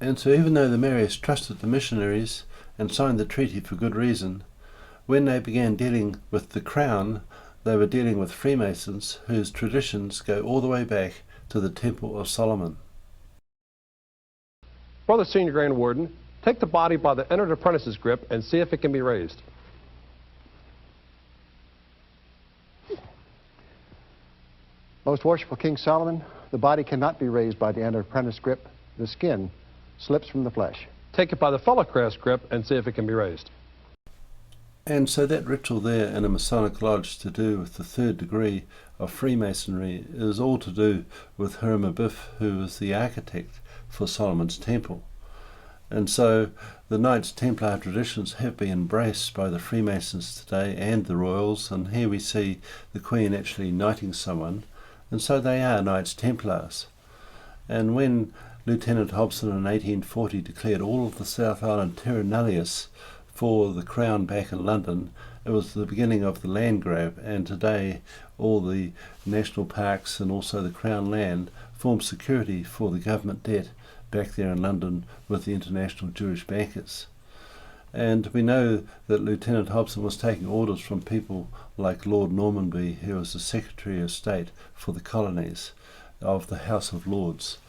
And so even though the Maoris trusted the missionaries and signed the treaty for good reason, when they began dealing with the Crown, they were dealing with Freemasons whose traditions go all the way back to the Temple of Solomon. Brother Senior Grand Warden, take the body by the entered apprentice's grip and see if it can be raised. Most worshipful King Solomon, the body cannot be raised by the entered apprentice grip. The skin slips from the flesh. Take it by the fellow craft's grip and see if it can be raised. And so that ritual there in a Masonic lodge to do with the third degree of Freemasonry is all to do with Hiram Abiff, who was the architect for Solomon's temple. And so the Knights Templar traditions have been embraced by the Freemasons today and the Royals, and here we see the Queen actually knighting someone, and so they are Knights Templars. And when Lieutenant Hobson in 1840 declared all of the South Island terra nullius for the Crown back in London, it was the beginning of the land grab, and today all the national parks and also the Crown land form security for the government debt back there in London with the international Jewish bankers. And we know that Lieutenant Hobson was taking orders from people like Lord Normanby, who was the Secretary of State for the colonies of the House of Lords.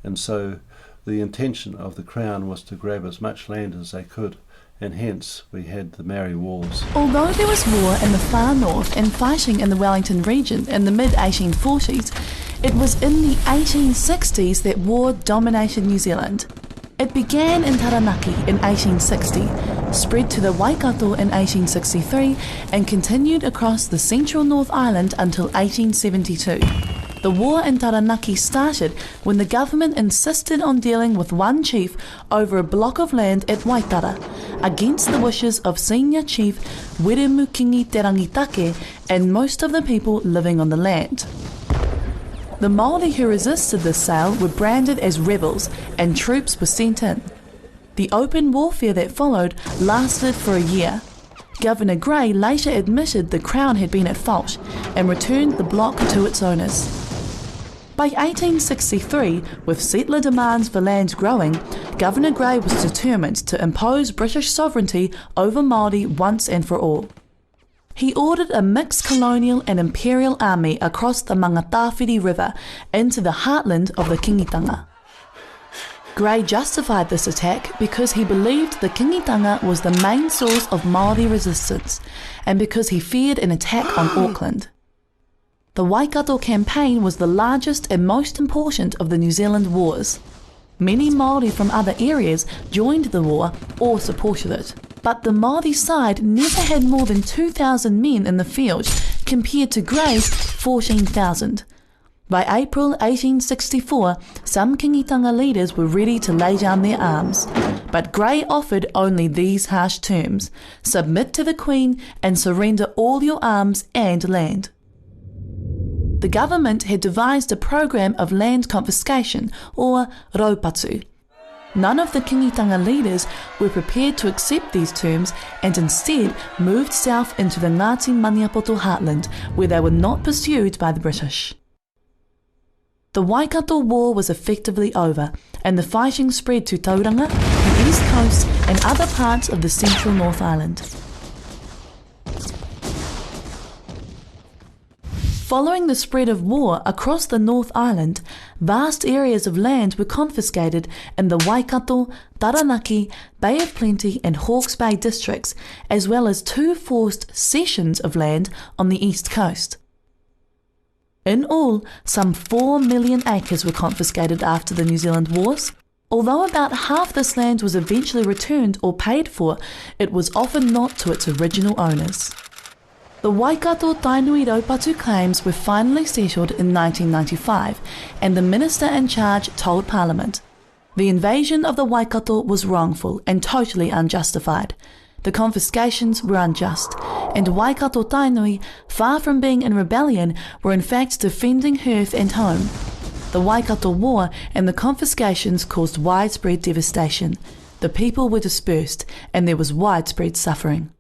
And so the intention of the Crown was to grab as much land as they could, and hence we had the Maori Wars. Although there was war in the far north and fighting in the Wellington region in the mid-1840s, it was in the 1860s that war dominated New Zealand. It began in Taranaki in 1860, spread to the Waikato in 1863, and continued across the central North Island until 1872. The war in Taranaki started when the government insisted on dealing with one chief over a block of land at Waitara, against the wishes of senior chief Weremukingi Te Rangitake and most of the people living on the land. The Maori who resisted this sale were branded as rebels and troops were sent in. The open warfare that followed lasted for a year. Governor Grey later admitted the Crown had been at fault and returned the block to its owners. By 1863, with settler demands for land growing, Governor Grey was determined to impose British sovereignty over Māori once and for all. He ordered a mixed colonial and imperial army across the Mangatawhiri River into the heartland of the Kingitanga. Grey justified this attack because he believed the Kingitanga was the main source of Māori resistance and because he feared an attack on Auckland. The Waikato campaign was the largest and most important of the New Zealand wars. Many Māori from other areas joined the war or supported it, but the Māori side never had more than 2,000 men in the field compared to Grey's 14,000. By April 1864, some Kingitanga leaders were ready to lay down their arms, but Grey offered only these harsh terms: submit to the Queen and surrender all your arms and land. The government had devised a program of land confiscation, or raupatu. None of the Kingitanga leaders were prepared to accept these terms and instead moved south into the Ngāti Maniapoto heartland, where they were not pursued by the British. The Waikato War was effectively over, and the fighting spread to Tauranga, the East Coast, and other parts of the central North Island. Following the spread of war across the North Island, vast areas of land were confiscated in the Waikato, Taranaki, Bay of Plenty and Hawke's Bay districts, as well as 2 forced cessions of land on the East Coast. In all, some 4 million acres were confiscated after the New Zealand Wars. Although about half this land was eventually returned or paid for, it was often not to its original owners. The Waikato Tainui Raupatu claims were finally settled in 1995, and the minister in charge told Parliament, "The invasion of the Waikato was wrongful and totally unjustified. The confiscations were unjust, and Waikato Tainui, far from being in rebellion, were in fact defending hearth and home. The Waikato War and the confiscations caused widespread devastation. The people were dispersed, and there was widespread suffering."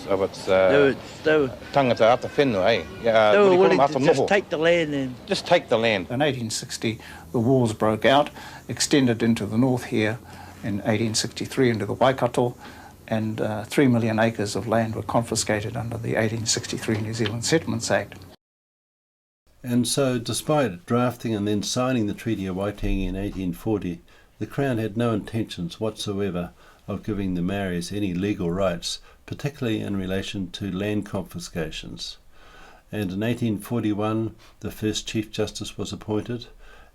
tangata ata whenua, They were willing to just take the land and... Just take the land. In 1860, the wars broke out, extended into the north here, in 1863 into the Waikato, and 3 million acres of land were confiscated under the 1863 New Zealand Settlements Act. And so, despite drafting and then signing the Treaty of Waitangi in 1840, the Crown had no intentions whatsoever of giving the Maoris any legal rights, particularly in relation to land confiscations. And in 1841, the first Chief Justice was appointed,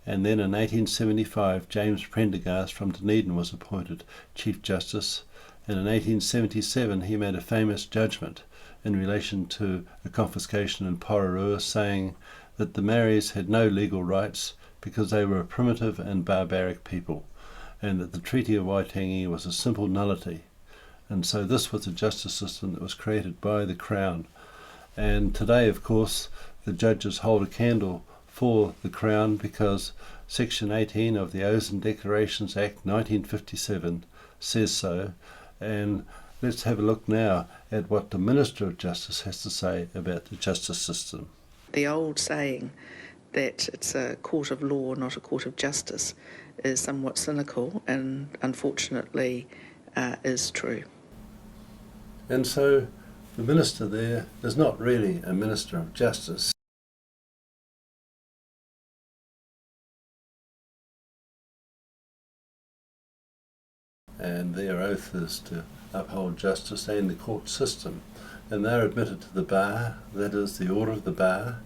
and then in 1875, James Prendergast from Dunedin was appointed Chief Justice, and in 1877 he made a famous judgment in relation to a confiscation in Pororua, saying that the Maoris had no legal rights because they were a primitive and barbaric people, and that the Treaty of Waitangi was a simple nullity. And so this was the justice system that was created by the Crown. And today, of course, the judges hold a candle for the Crown because Section 18 of the Oaths and Declarations Act 1957 says so. And let's have a look now at what the Minister of Justice has to say about the justice system. The old saying that it's a court of law, not a court of justice, is somewhat cynical and unfortunately is true. And so the minister there is not really a minister of justice. And their oath is to uphold justice and the court system. And they're admitted to the bar, that is the order of the bar.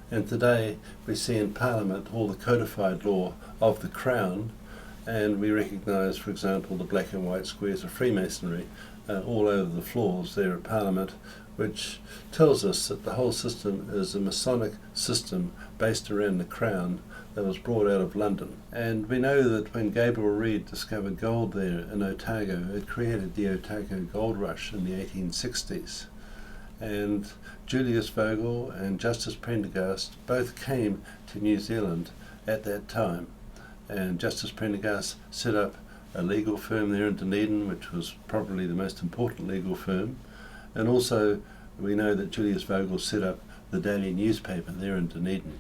And today we see in Parliament all the codified law of the Crown, and we recognise, for example, the black and white squares of Freemasonry all over the floors there at Parliament, which tells us that the whole system is a Masonic system based around the Crown that was brought out of London. And we know that when Gabriel Reed discovered gold there in Otago, it created the Otago gold rush in the 1860s. And Julius Vogel and Justice Prendergast both came to New Zealand at that time. And Justice Prendergast set up a legal firm there in Dunedin, which was probably the most important legal firm. And also we know that Julius Vogel set up the daily newspaper there in Dunedin.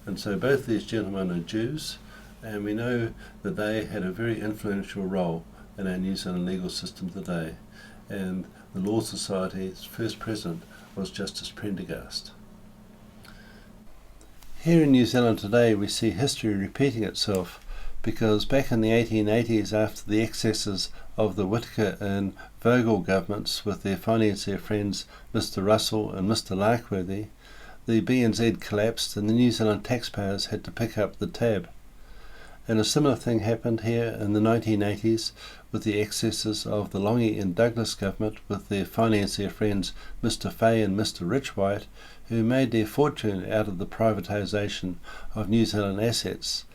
And so both these gentlemen are Jews, and we know that they had a very influential role in our New Zealand legal system today. And the Law Society's first president was Justice Prendergast. Here in New Zealand today we see history repeating itself, because back in the 1880s, after the excesses of the Whittaker and Vogel governments with their financier friends Mr. Russell and Mr. Larkworthy, the BNZ collapsed and the New Zealand taxpayers had to pick up the tab. And a similar thing happened here in the 1980s with the excesses of the Longy and Douglas government with their financier friends Mr. Fay and Mr. Richwhite, who made their fortune out of the privatisation of New Zealand assets.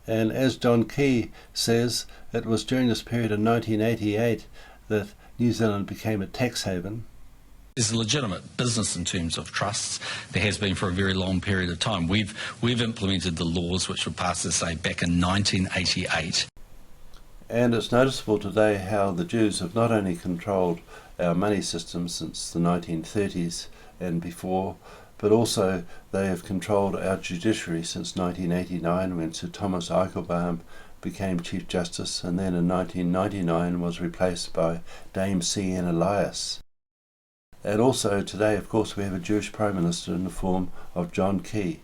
And as John Key says, it was during this period in 1988 that New Zealand became a tax haven. There's a legitimate business in terms of trusts. There has been for a very long period of time. We've implemented the laws which were passed, as I say, back in 1988. And it's noticeable today how the Jews have not only controlled our money system since the 1930s and before, but also they have controlled our judiciary since 1989 when Sir Thomas Eichelbaum became Chief Justice, and then in 1999 was replaced by Dame C.N. Elias. And also today, of course, we have a Jewish Prime Minister in the form of John Key.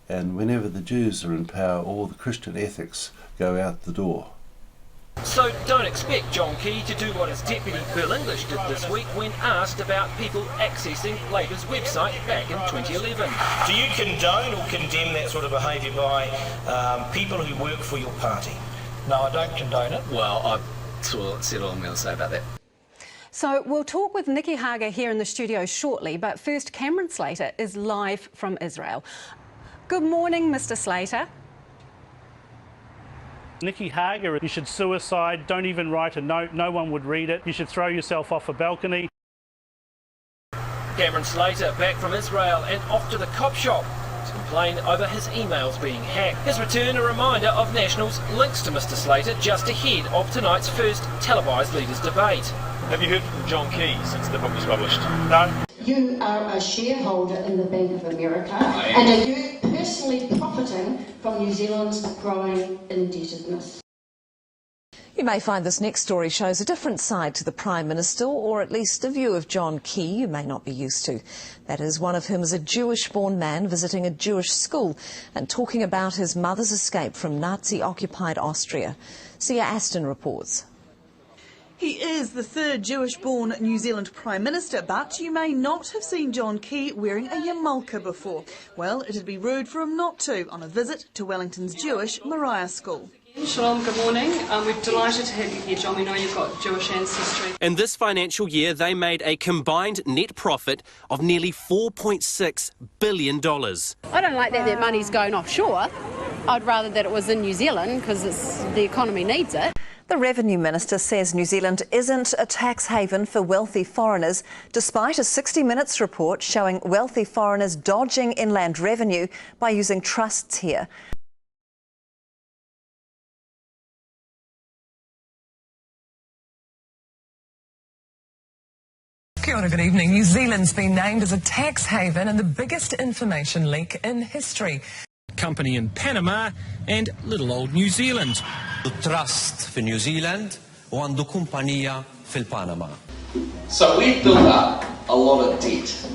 And whenever the Jews are in power, all the Christian ethics go out the door. So don't expect John Key to do what his deputy Bill English did this week when asked about people accessing Labour's website back in 2011. Do you condone or condemn that sort of behaviour by people who work for your party? No, I don't condone it. Well, I've sort of said all I'm going to say about that. So we'll talk with Nikki Hager here in the studio shortly, but first Cameron Slater is live from Israel. Good morning, Mr. Slater. Nikki Hager, you should suicide, don't even write a note, no one would read it, you should throw yourself off a balcony. Cameron Slater back from Israel and off to the cop shop to complain over his emails being hacked. His return a reminder of National's links to Mr. Slater just ahead of tonight's first televised leaders debate. Have you heard from John Key since the book was published? No. You are a shareholder in the Bank of America, and are you personally profiting from New Zealand's growing indebtedness? You may find this next story shows a different side to the Prime Minister, or at least a view of John Key you may not be used to. That is, one of whom is a Jewish-born man visiting a Jewish school and talking about his mother's escape from Nazi-occupied Austria. Sia Aston reports. He is the third Jewish-born New Zealand Prime Minister, but you may not have seen John Key wearing a yarmulke before. Well, it'd be rude for him not to on a visit to Wellington's Jewish Moriah School. Shalom, good morning. We're delighted to have you here, John. We know you've got Jewish ancestry. In this financial year, they made a combined net profit of nearly $4.6 billion. I don't like that money's going offshore. I'd rather that it was in New Zealand because the economy needs it. The Revenue Minister says New Zealand isn't a tax haven for wealthy foreigners, despite a 60 Minutes report showing wealthy foreigners dodging inland revenue by using trusts here. Kia ora, good evening. New Zealand's been named as a tax haven and the biggest information leak in history. Company in Panama and little old New Zealand. Trust for New Zealand وعنده كومبانيا في البنما. So we've built up a lot of debt,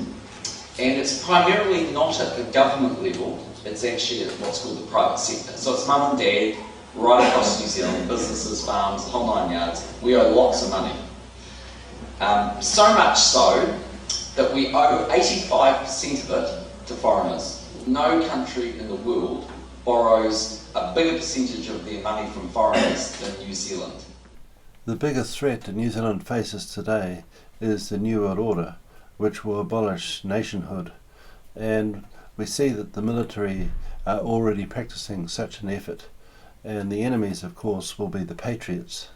and it's primarily not at the government level, it's actually at what's called the private sector. So it's mum and dad right across New Zealand, businesses, farms, the whole 9 yards. We owe lots of money. So much so that we owe 85% of it to foreigners. No country in the world borrows a bigger percentage of their money from foreigners than New Zealand. The biggest threat that New Zealand faces today is the New World Order, which will abolish nationhood. And we see that the military are already practicing such an effort. And the enemies, of course, will be the patriots.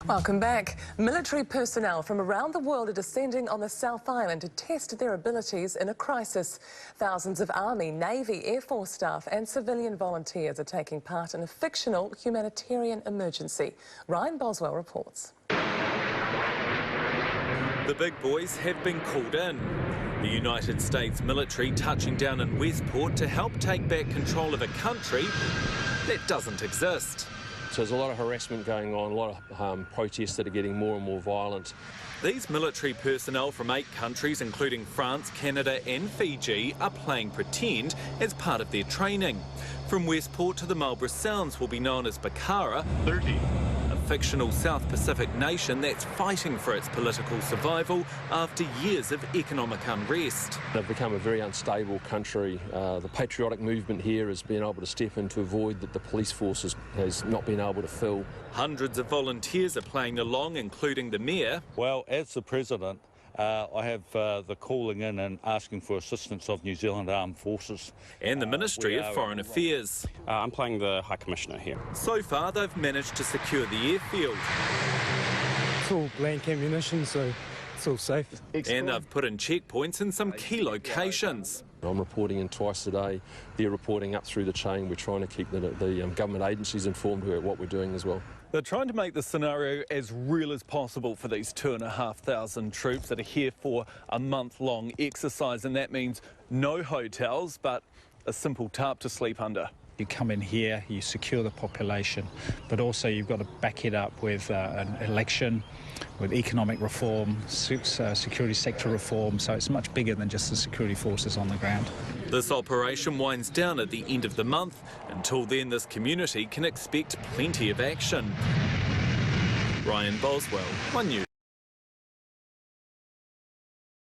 Welcome back. Military personnel from around the world are descending on the South Island to test their abilities in a crisis. Thousands of Army, Navy, Air Force staff and civilian volunteers are taking part in a fictional humanitarian emergency. Ryan Boswell reports. The big boys have been called in. The United States military touching down in Westport to help take back control of a country that doesn't exist. So there's a lot of harassment going on, a lot of protests that are getting more and more violent. These military personnel from 8 countries, including France, Canada and Fiji, are playing pretend as part of their training. From Westport to the Marlborough Sounds will be known as Bakara, a fictional South Pacific nation that's fighting for its political survival after years of economic unrest. They've become a very unstable country. The patriotic movement here has been able to step in to avoid that the police force has not been able to fill. Hundreds of volunteers are playing along, including the Mayor. Well, as the President, I have the calling in and asking for assistance of New Zealand Armed Forces. And the Ministry of Foreign Affairs. I'm playing the High Commissioner here. So far, they've managed to secure the airfield. It's all blank ammunition, so it's all safe. And they've put in checkpoints in some key locations. I'm reporting in twice a day. They're reporting up through the chain. We're trying to keep the government agencies informed about what we're doing as well. They're trying to make the scenario as real as possible for these 2,500 troops that are here for a month-long exercise, and that means no hotels, but a simple tarp to sleep under. You come in here, you secure the population, but also you've got to back it up with an election, with economic reform, security sector reform, so it's much bigger than just the security forces on the ground. This operation winds down at the end of the month. Until then, this community can expect plenty of action. Ryan Boswell, One News.